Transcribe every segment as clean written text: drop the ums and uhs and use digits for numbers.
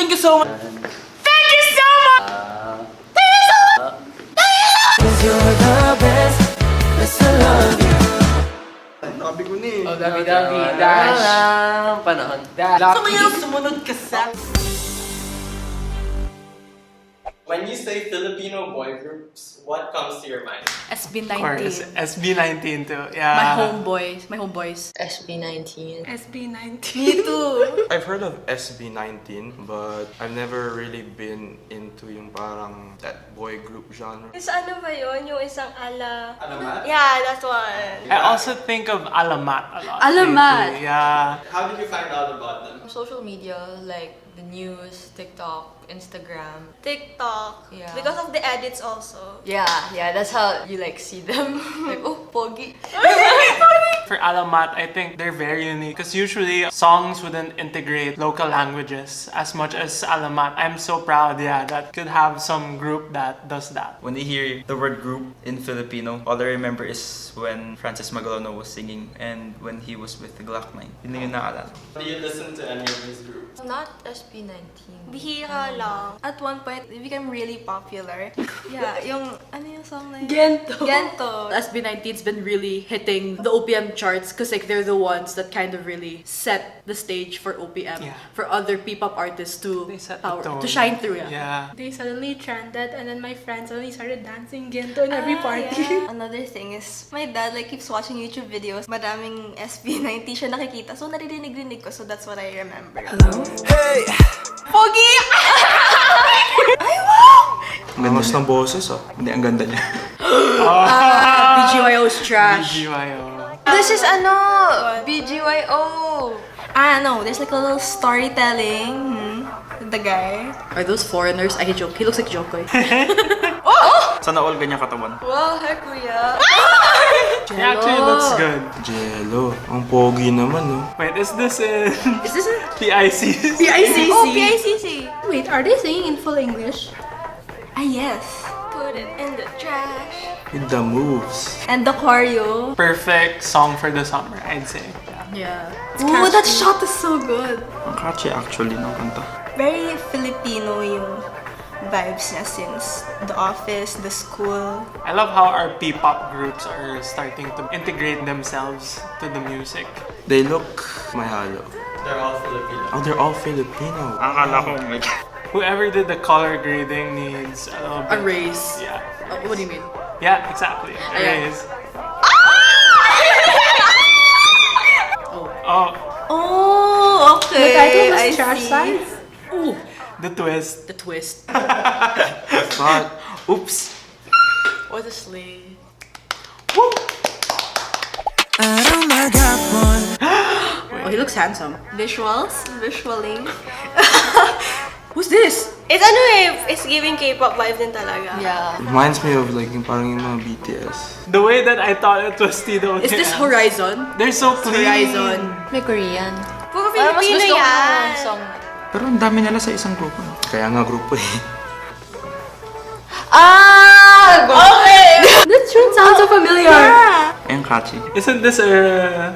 Thank you so much. Thank you so much! You're the best. Best I love you. Sabi ko na eh. Oh, Dabi, dash. Panahon. Dash. Sumayaw, sumunod ka sa... When you say Filipino boy groups, what comes to your mind? SB19. Of course, SB19 too. Yeah. My homeboys. SB19. SB19. Me too. I've heard of SB19, but I've never really been into yung parang that boy group genre. Is ano ba yun? Yung isang ala... Alamat? Yeah, that one. I also think of Alamat a lot. Alamat. lately. Yeah. How did you find out about them? Social media, like the news, TikTok, Instagram. TikTok. Yeah. Because of the edits also. Yeah, that's how you like see them. Like, oh, pogi. For Alamat, I think they're very unique because usually songs wouldn't integrate local languages as much as Alamat. I'm so proud, that could have some group that does that. When I hear the word group in Filipino, all I remember is when Francis Magalono was singing and when he was with the Glock 9. Yun na yung naalala. Do you listen to any of these groups? Not SB19. Bihira lang. At one point, it became really popular. Yeah, yung, ano yung song na yun? Gento. Gento. SB19's been really hitting the OPM charts because like they're the ones that kind of really set the stage for OPM Yeah. for other P-pop artists to They set the tone. to shine through. Yeah. They suddenly trended, and then my friends suddenly started dancing Gento in every party. Yeah. Another thing is, my dad like keeps watching YouTube videos. Madaming SB19 siya nakikita. So, naririnig-rinig ko. So, that's what I remember. Hello? Hey! Pogi! Ang ganda ng boses Hindi, ang ganda niya. BGYO's trash. BGYO. This is ano? BGYO. No. There's like a little storytelling. With the guy. Are those foreigners? I joke. He looks like Jokoy. Sana all ganyan katawan. Wow, hey kuya. He actually looks good. Jello. Ang pogi naman, no? Wait, is this in Is this a PIC? PICC? Oh, PICC. Wait, are they singing in full English? Yes. Put it in the trash. With the moves. And the choreo. Perfect song for the summer, I'd say. Yeah. Ooh, that shot is so good. Ang catchy actually ng kanta. Very Filipino yung vibes niya since The Office, The School. I love how our P-pop groups are starting to integrate themselves to the music. They look mahalo. They're all Filipino. Oh, they're all Filipino. Akala ko may... Whoever did the color grading needs a little A bit. raise. Yeah. What do you mean? Yeah, exactly. A yeah. raise. Oh. Oh, Oh, okay. The title was I Trash see. Science. Ooh. the twist. The twist. But, Oops! Or the sleigh. Oh, he looks handsome. Visuals, visually. Who's this? It's ano it's giving K-pop vibe din talaga. Yeah. reminds me of like yung parang yung mga BTS. The way that I thought it was Tito. Is this Horizon? They're so clean. Horizon. May Korean. Puro Parang mas Filipino gusto ko yan. yung song. Pero ang dami nila sa isang grupo. No? Kaya nga grupo eh. Okay! This tune sounds so familiar. Ang catchy. Isn't this a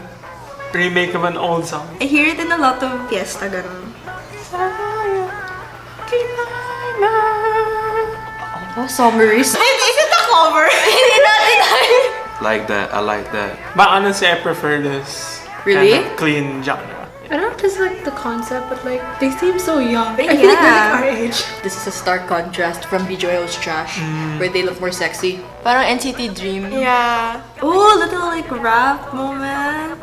remake of an old song? I hear it in a lot of fiesta, ganun. Oh, summaries. Is it a cover? Hindi natin Like that, I like that. But honestly, I prefer this Really? kind of clean genre. I don't know if it's like the concept, but like they seem so young. I feel like they're like our age. This is a stark contrast from BGYO's trash, where they look more sexy. Parang NCT Dream. Yeah. Ooh, little like rap moment.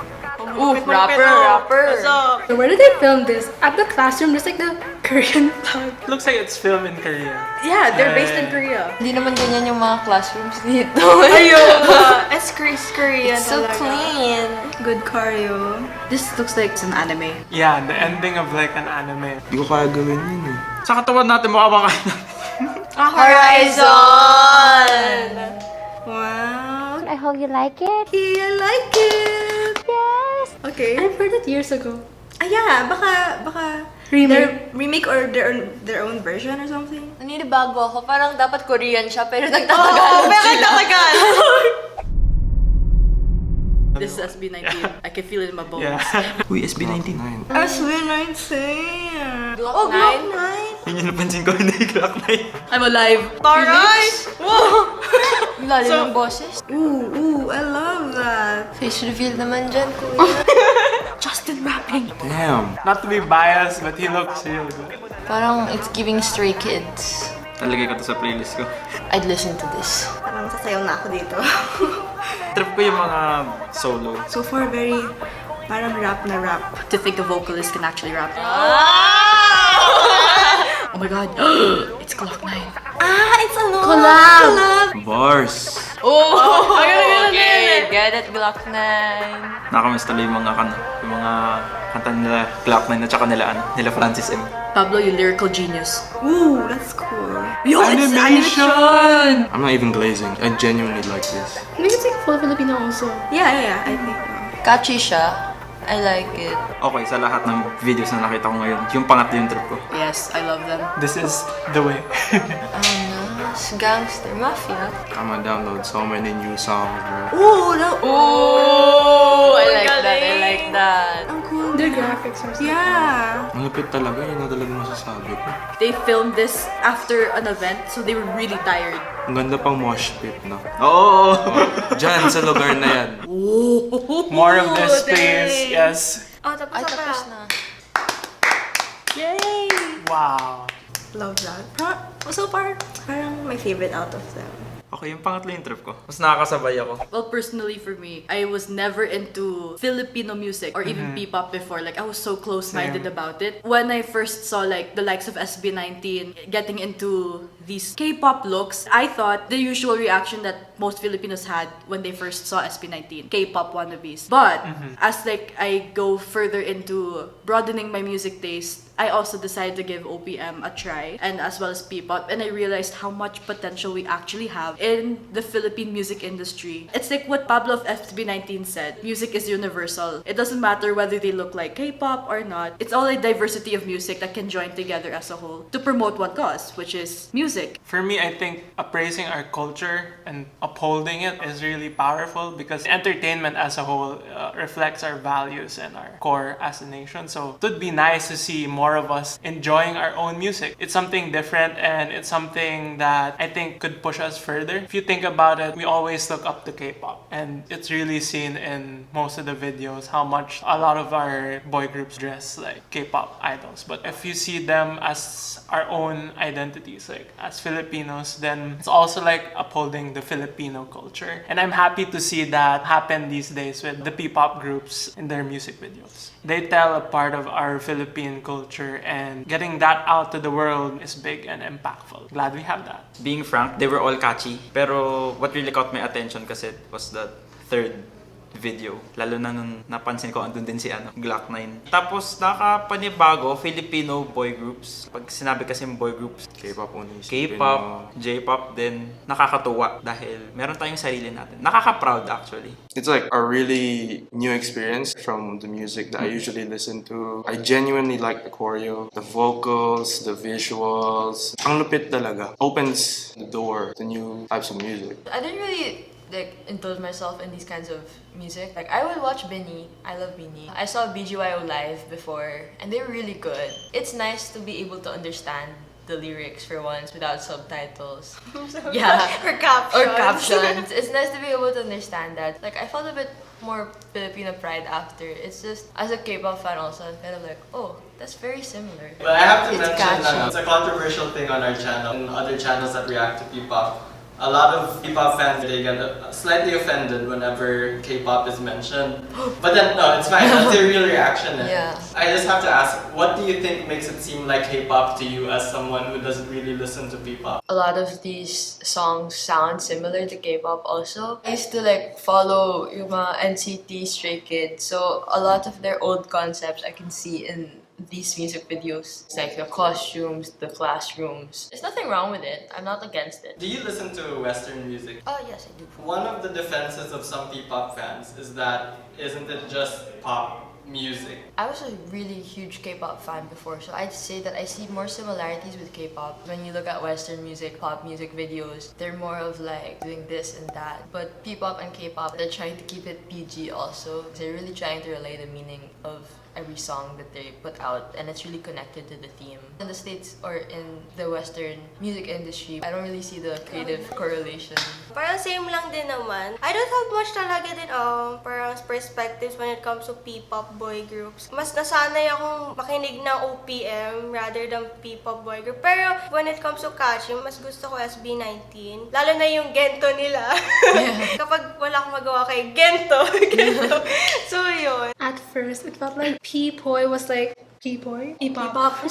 Ooh, rapper. So where did they film this? At the classroom, just like the Korean flag. Looks like it's filmed in Korea. Yeah, they're based in Korea. Hindi naman ganyan yung mga classrooms dito. Ayun. It's Korean It's so talaga. clean. Good choreo. This looks like it's an anime. Yeah, the ending of like an anime. Hindi ko kaya gawin yun eh. Sa katawan natin mukha ba kayo? Horizon! Wow. I hope you like it. I like it. Yes. Okay. I've heard it years ago. Yeah, baka remake or their own version or something. Naninibago ako. Parang dapat Korean siya, pero Oo, nagtatagalog pero sila. This is SB19. I can feel it in my bones. Yeah. Uy, SB19. Nine. SB19. Oh, Glock 9? Yun yung napansin ko, hindi Glock 9. I'm alive. Taray! Wow! Lalim ng boses. Ooh, I love that. Face reveal naman dyan, kuya. Justin rapping. Damn. Not to be biased, but he looks real good. Parang it's giving Stray Kids. Talagay ko to sa playlist ko. I'd listen to this. Parang sasayaw na ako dito. Trip ko yung mga solo. So far, very parang rap na rap. To think a vocalist can actually rap. Oh my god. It's Glock 9. Ah, it's ano? Collab! Bars! Oh, okay. Get it, Glock 9. Nakakamiss tuloy yung mga kanta nila Glock 9 at saka nila Francis M. Pablo, you lyrical genius. Ooh, that's cool. Yo, it's animation! I'm not even glazing. I genuinely like this. I think it's like full Filipino also. Yeah, I think. Catchy siya. I like it. Okay, sa lahat ng videos na nakita ko ngayon, yung pangatlo yung trip ko. Yes, I love them. This is the way. Nice. Gangster Mafia. I'm gonna download so many new songs, bro. Ooh, no. Oh, I like that. I like that. Ang cool. Their graphics are so Yeah. Malapit talaga, yun na talaga masasabi ko. They filmed this after an event, so they were really tired. Ang ganda pang mosh pit, no? Oo! Diyan, sa lugar na yan. More of this, please. Yes. Oh, tapos Ay, na tapos pala. na. Yay! Wow. Love that. So far, parang my favorite out of them. Okay, yung pangatlo yung trip ko. Mas nakakasabay ako. Well, personally for me, I was never into Filipino music or even P-pop before. Like, I was so close-minded Same. about it. When I first saw like the likes of SB19 getting into these K-pop looks, I thought the usual reaction that most Filipinos had when they first saw SB19, K-pop wannabes. But as like I go further into broadening my music taste, I also decided to give OPM a try, and as well as P-pop, and I realized how much potential we actually have in the Philippine music industry. It's like what Pablo of SB19 said, music is universal. It doesn't matter whether they look like K-pop or not. It's all a diversity of music that can join together as a whole to promote one cause, which is music. For me, I think appraising our culture and upholding it is really powerful because entertainment as a whole reflects our values and our core as a nation. So it would be nice to see more of us enjoying our own music. It's something different and it's something that I think could push us further. If you think about it, we always look up to K-pop, and it's really seen in most of the videos how much a lot of our boy groups dress like K-pop idols. But if you see them as our own identities, like as Filipinos, then it's also like upholding the Filipino culture. And I'm happy to see that happen these days with the P-pop groups in their music videos. They tell a part of our Philippine culture, and getting that out to the world is big and impactful. Glad we have that. Being frank, they were all catchy. Pero what really caught my attention kasi was the third video. Lalo na nung napansin ko, andun din si Glock 9. Tapos nakapanibago, Filipino boy groups. Pag sinabi kasi boy groups, K-pop only. K-pop, J-pop, then nakakatuwa dahil meron tayong sarili natin. Nakaka-proud actually. It's like a really new experience from the music that I usually listen to. I genuinely like the choreo, the vocals, the visuals. Ang lupit talaga. Opens the door to new types of music. I didn't really indulge myself in these kinds of music. Like, I would watch Binny. I love Binny. I saw BGYO live before, and they were really good. It's nice to be able to understand the lyrics for once without subtitles. Yeah. Or captions. Or captions. It's nice to be able to understand that. Like, I felt a bit more Filipino pride after. It's just, as a K-pop fan also, I'm kind of like, oh, that's very similar. But I have to It's mention catchy. it's a controversial thing on our channel and other channels that react to P-pop. A lot of P-pop fans, they get slightly offended whenever K-pop is mentioned. But then, no, it's fine. That's their real reaction. Yeah. I just have to ask, what do you think makes it seem like K-pop to you as someone who doesn't really listen to P-pop? A lot of these songs sound similar to K-pop also. I used to follow yung mga NCT, Stray Kids, so a lot of their old concepts I can see in these music videos. It's like the costumes, the classrooms. There's nothing wrong with it. I'm not against it. Do you listen to Western music? Oh yes, I do. One of the defenses of some P-pop fans is that isn't it just pop music? I was a really huge K-pop fan before, so I'd say that I see more similarities with K-pop. When you look at Western music, pop music videos, they're more of doing this and that. But P-pop and K-pop, they're trying to keep it PG also. They're really trying to relay the meaning of every song that they put out, and it's really connected to the theme. In the States or in the Western music industry, I don't really see the creative correlation. Parang same lang din naman. I don't have much talaga din parang perspectives when it comes to P-pop boy groups. Mas nasanay akong makinig ng OPM rather than P-pop boy group. Pero when it comes to catchy, mas gusto ko SB19. Lalo na yung Gento nila. Kapag wala akong magawa kay Gento. So yun. At first, it felt like P-poi was like P-poi? P-pop.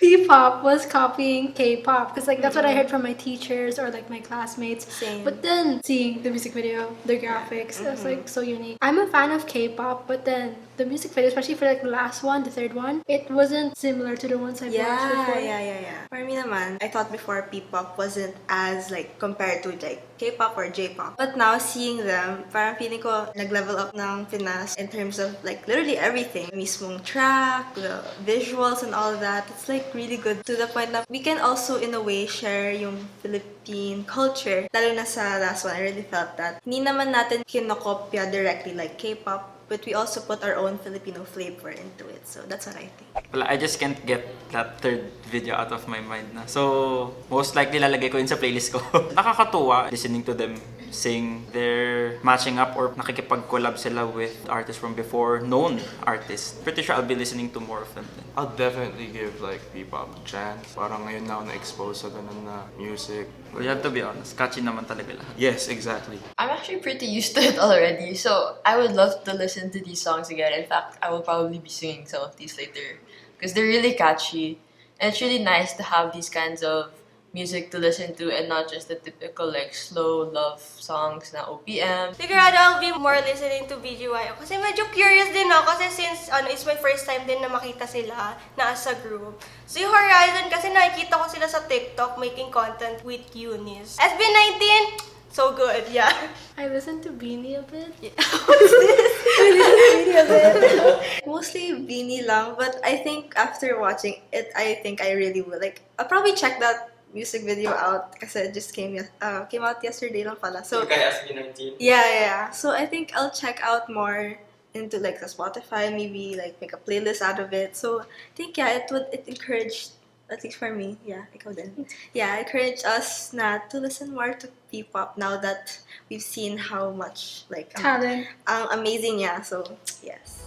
P-pop was copying K-pop because like that's what I heard from my teachers or like my classmates. Same. But then seeing the music video, the graphics, it was like so unique. I'm a fan of K-pop, but then the music video, especially for like the last one, the third one, it wasn't similar to the ones I've watched before. Yeah. For me naman, I thought before P-pop wasn't as like compared to like K-pop or J-pop. But now seeing them, parang feeling ko nag-level up ng Pinas in terms of like literally everything. Mismong track, the visuals and all that. It's like really good to the point that we can also in a way share yung Philippine culture. Lalo na sa last one, I really felt that. Hindi naman natin kinokopya directly like K-pop, but we also put our own Filipino flavor into it. So that's what I think. Well, I just can't get that third video out of my mind na. So, most likely lalagay ko yun sa playlist ko. Nakakatuwa listening to them sing. They're matching up or nakikipag-collab sila with artists from before, known artists. Pretty sure I'll be listening to more of them then. I'll definitely give like P-pop a chance. Parang ngayon na ako na-expose sa ganun na music. Well, you have to be honest, catchy naman talaga lahat. Yes, exactly. I'm actually pretty used to it already, so I would love to listen to these songs again. In fact, I will probably be singing some of these later because they're really catchy. And it's really nice to have these kinds of music to listen to and not just the typical like slow love songs na OPM. Sigurado I'll be more listening to BGY. Kasi medyo curious din ako kasi since it's my first time din na makita sila na as a group. So yung Horizon kasi nakikita ko sila sa TikTok making content with Eunice. SB19, so good, yeah. I listened to Beanie a bit. Mostly Beanie lang, but I think after watching it, I think I really will. Like, I'll probably check that music video out kasi it just came out yesterday lang pala. So, Yung kay SB19. yeah. So I think I'll check out more into like the Spotify, maybe like make a playlist out of it. So I think it encouraged, at least for me, ikaw din. Yeah, encourage us na to listen more to P-pop now that we've seen how much like Talent. amazing, yeah. So yes.